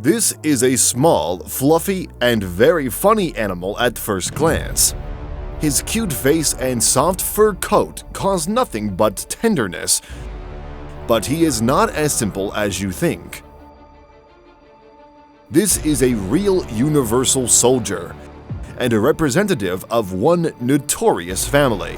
This is a small, fluffy, and very funny animal at first glance. His cute face and soft fur coat cause nothing but tenderness, but he is not as simple as you think. This is a real universal soldier and a representative of one notorious family.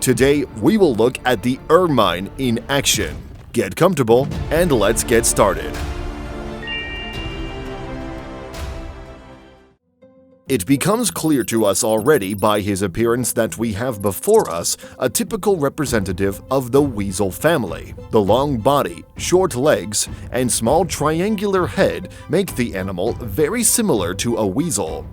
Today, we will look at the Ermine in action. Get comfortable and let's get started. It becomes clear to us already by his appearance that we have before us a typical representative of the weasel family. The long body, short legs, and small triangular head make the animal very similar to a weasel.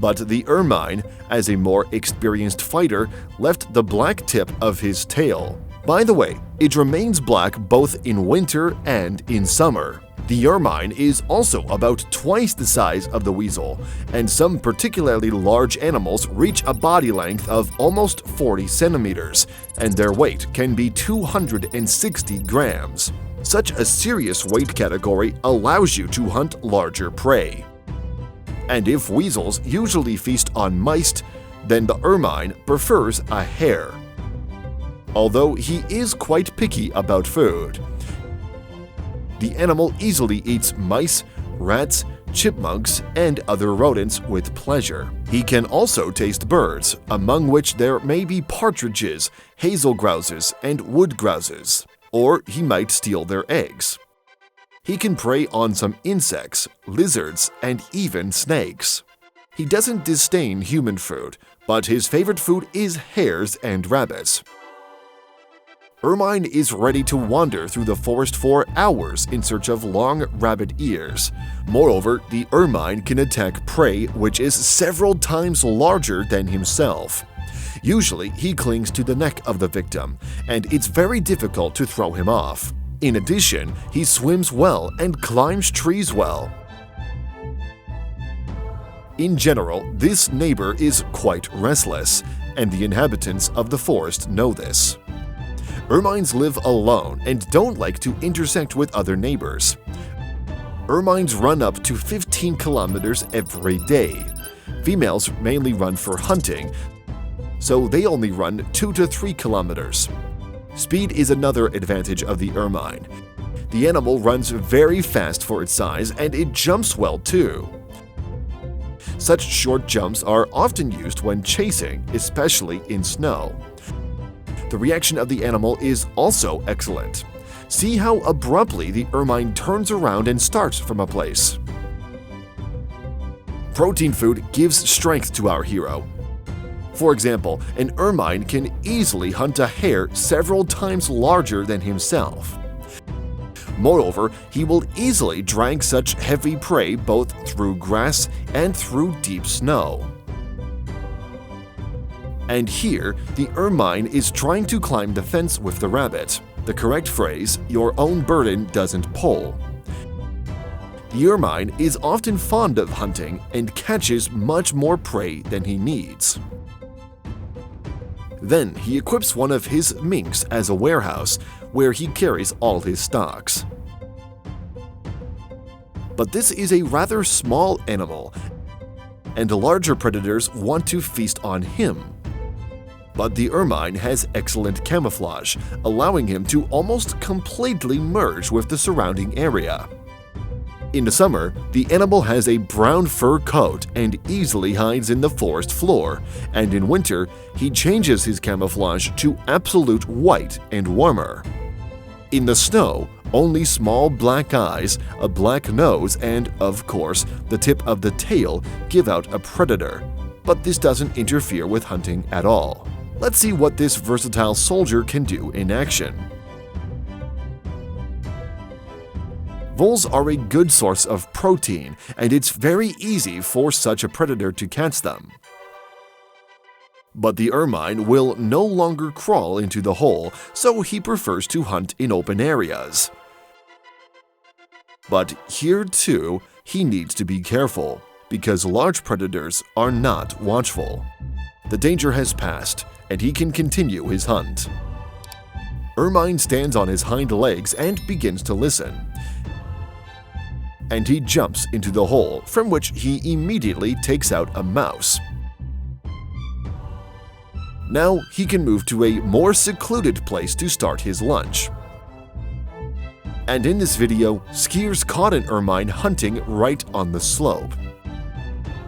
But the Ermine, as a more experienced fighter, left the black tip of his tail. By the way, it remains black both in winter and in summer. The Ermine is also about twice the size of the weasel, and some particularly large animals reach a body length of almost 40 centimeters, and their weight can be 260 grams. Such a serious weight category allows you to hunt larger prey. And if weasels usually feast on mice, then the Ermine prefers a hare. Although he is quite picky about food. The animal easily eats mice, rats, chipmunks, and other rodents with pleasure. He can also taste birds, among which there may be partridges, hazel grouses, and wood grouses, or he might steal their eggs. He can prey on some insects, lizards, and even snakes. He doesn't disdain human food, but his favorite food is hares and rabbits. Ermine is ready to wander through the forest for hours in search of long rabbit ears. Moreover, the Ermine can attack prey which is several times larger than himself. Usually, he clings to the neck of the victim, and it's very difficult to throw him off. In addition, he swims well and climbs trees well. In general, this neighbor is quite restless, and the inhabitants of the forest know this. Ermines live alone and don't like to intersect with other neighbors. Ermines run up to 15 kilometers every day. Females mainly run for hunting, so they only run 2 to 3 kilometers. Speed is another advantage of the Ermine. The animal runs very fast for its size and it jumps well too. Such short jumps are often used when chasing, especially in snow. The reaction of the animal is also excellent. See how abruptly the Ermine turns around and starts from a place. Protein food gives strength to our hero. For example, an Ermine can easily hunt a hare several times larger than himself. Moreover, he will easily drag such heavy prey both through grass and through deep snow. And here, the Ermine is trying to climb the fence with the rabbit. The correct phrase, your own burden doesn't pull. The Ermine is often fond of hunting and catches much more prey than he needs. Then he equips one of his minks as a warehouse where he carries all his stocks. But this is a rather small animal, and larger predators want to feast on him. But the Ermine has excellent camouflage, allowing him to almost completely merge with the surrounding area. In the summer, the animal has a brown fur coat and easily hides in the forest floor, and in winter, he changes his camouflage to absolute white and warmer. In the snow, only small black eyes, a black nose, and, of course, the tip of the tail give out a predator, but this doesn't interfere with hunting at all. Let's see what this versatile soldier can do in action. Voles are a good source of protein, and it's very easy for such a predator to catch them. But the Ermine will no longer crawl into the hole, so he prefers to hunt in open areas. But here too, he needs to be careful, because large predators are not watchful. The danger has passed, and he can continue his hunt. Ermine stands on his hind legs and begins to listen. and he jumps into the hole, from which he immediately takes out a mouse. Now he can move to a more secluded place to start his lunch. And in this video, skiers caught an ermine hunting right on the slope.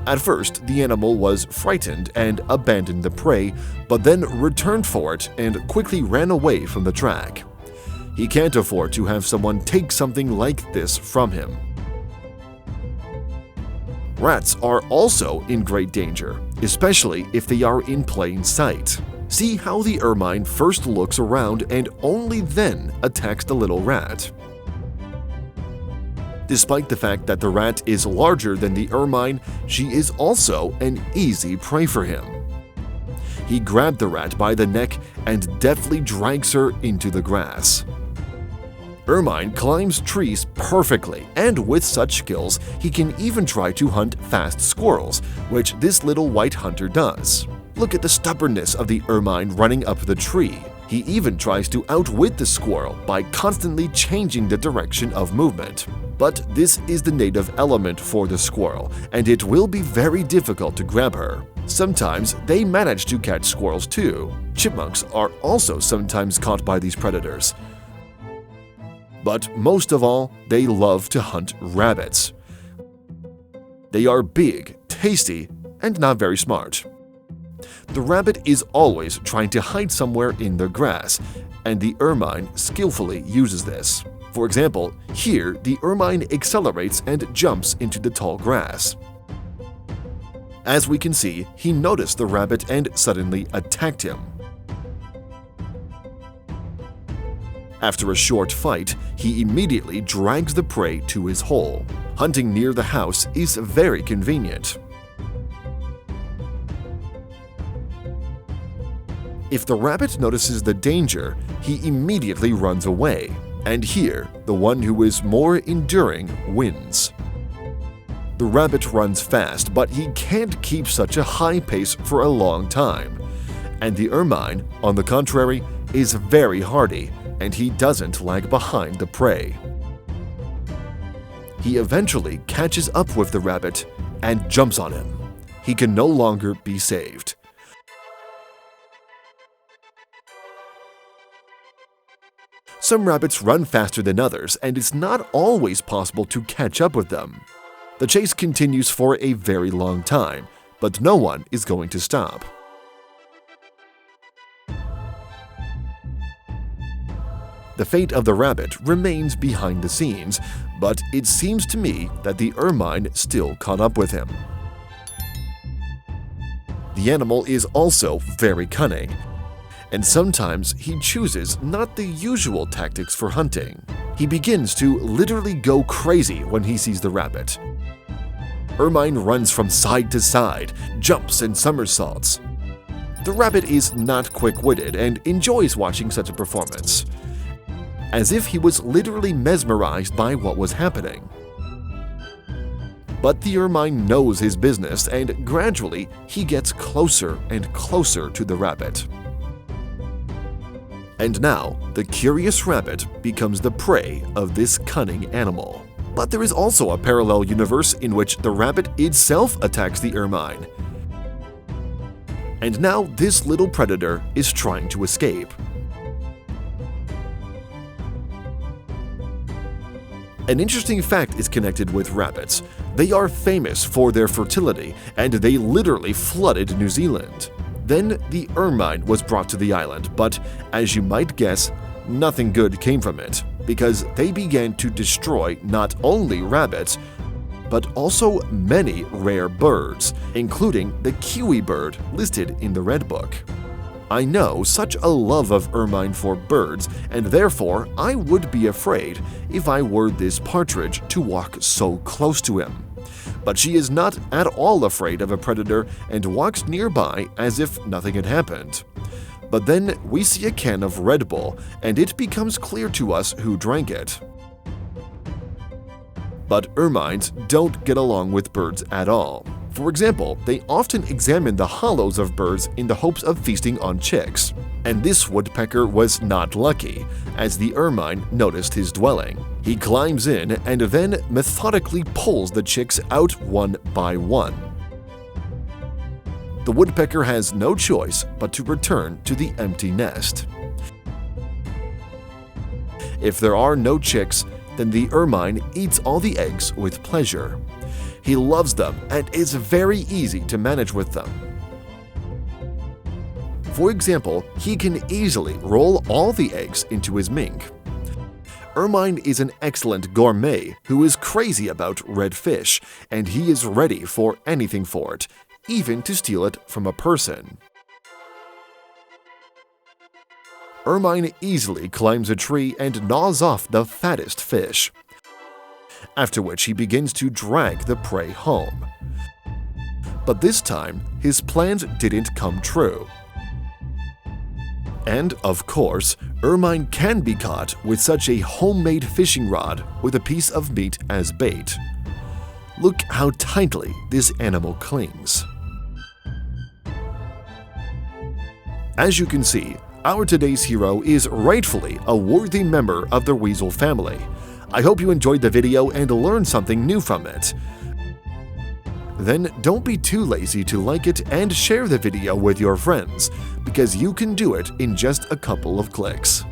At first, the animal was frightened and abandoned the prey, but then returned for it and quickly ran away from the track. He can't afford to have someone take something like this from him. Rats are also in great danger, especially if they are in plain sight. See how the ermine first looks around and only then attacks the little rat. Despite the fact that the rat is larger than the ermine, she is also an easy prey for him. He grabbed the rat by the neck and deftly drags her into the grass. Ermine climbs trees perfectly, and with such skills, he can even try to hunt fast squirrels, which this little white hunter does. Look at the stubbornness of the ermine running up the tree. He even tries to outwit the squirrel by constantly changing the direction of movement. But this is the native element for the squirrel, and it will be very difficult to grab her. Sometimes they manage to catch squirrels too. Chipmunks are also sometimes caught by these predators. But most of all, they love to hunt rabbits. They are big, tasty, and not very smart. The rabbit is always trying to hide somewhere in the grass, and the ermine skillfully uses this. For example, here the ermine accelerates and jumps into the tall grass. As we can see, he noticed the rabbit and suddenly attacked him. After a short fight, he immediately drags the prey to his hole. Hunting near the house is very convenient. If the rabbit notices the danger, he immediately runs away, and here, the one who is more enduring wins. The rabbit runs fast, but he can't keep such a high pace for a long time. And the ermine, on the contrary, is very hardy, and he doesn't lag behind the prey. He eventually catches up with the rabbit and jumps on him. He can no longer be saved. Some rabbits run faster than others, and it's not always possible to catch up with them. The chase continues for a very long time, but no one is going to stop. The fate of the rabbit remains behind the scenes, but it seems to me that the ermine still caught up with him. The animal is also very cunning, and sometimes he chooses not the usual tactics for hunting. He begins to literally go crazy when he sees the rabbit. Ermine runs from side to side, jumps and somersaults. The rabbit is not quick-witted and enjoys watching such a performance, as if he was literally mesmerized by what was happening. But the ermine knows his business, and gradually he gets closer and closer to the rabbit. And now, the curious rabbit becomes the prey of this cunning animal. But there is also a parallel universe in which the rabbit itself attacks the ermine. And now this little predator is trying to escape. An interesting fact is connected with rabbits. They are famous for their fertility, and they literally flooded New Zealand. Then the ermine was brought to the island, but as you might guess, nothing good came from it, because they began to destroy not only rabbits, but also many rare birds, including the kiwi bird listed in the Red Book. I know such a love of ermine for birds, and therefore I would be afraid if I were this partridge to walk so close to him. But she is not at all afraid of a predator and walks nearby as if nothing had happened. But then we see a can of Red Bull, and it becomes clear to us who drank it. But ermines don't get along with birds at all. For example, they often examine the hollows of birds in the hopes of feasting on chicks. And this woodpecker was not lucky, as the ermine noticed his dwelling. He climbs in and then methodically pulls the chicks out one by one. The woodpecker has no choice but to return to the empty nest. If there are no chicks, then the ermine eats all the eggs with pleasure. He loves them and is very easy to manage with them. For example, he can easily roll all the eggs into his mink. Ermine is an excellent gourmet who is crazy about red fish, and he is ready for anything for it, even to steal it from a person. Ermine easily climbs a tree and gnaws off the fattest fish, after which he begins to drag the prey home. But this time, his plans didn't come true. And, of course, ermine can be caught with such a homemade fishing rod with a piece of meat as bait. Look how tightly this animal clings. As you can see, our today's hero is rightfully a worthy member of the Weasel family. I hope you enjoyed the video and learned something new from it. Then don't be too lazy to like it and share the video with your friends, because you can do it in just a couple of clicks.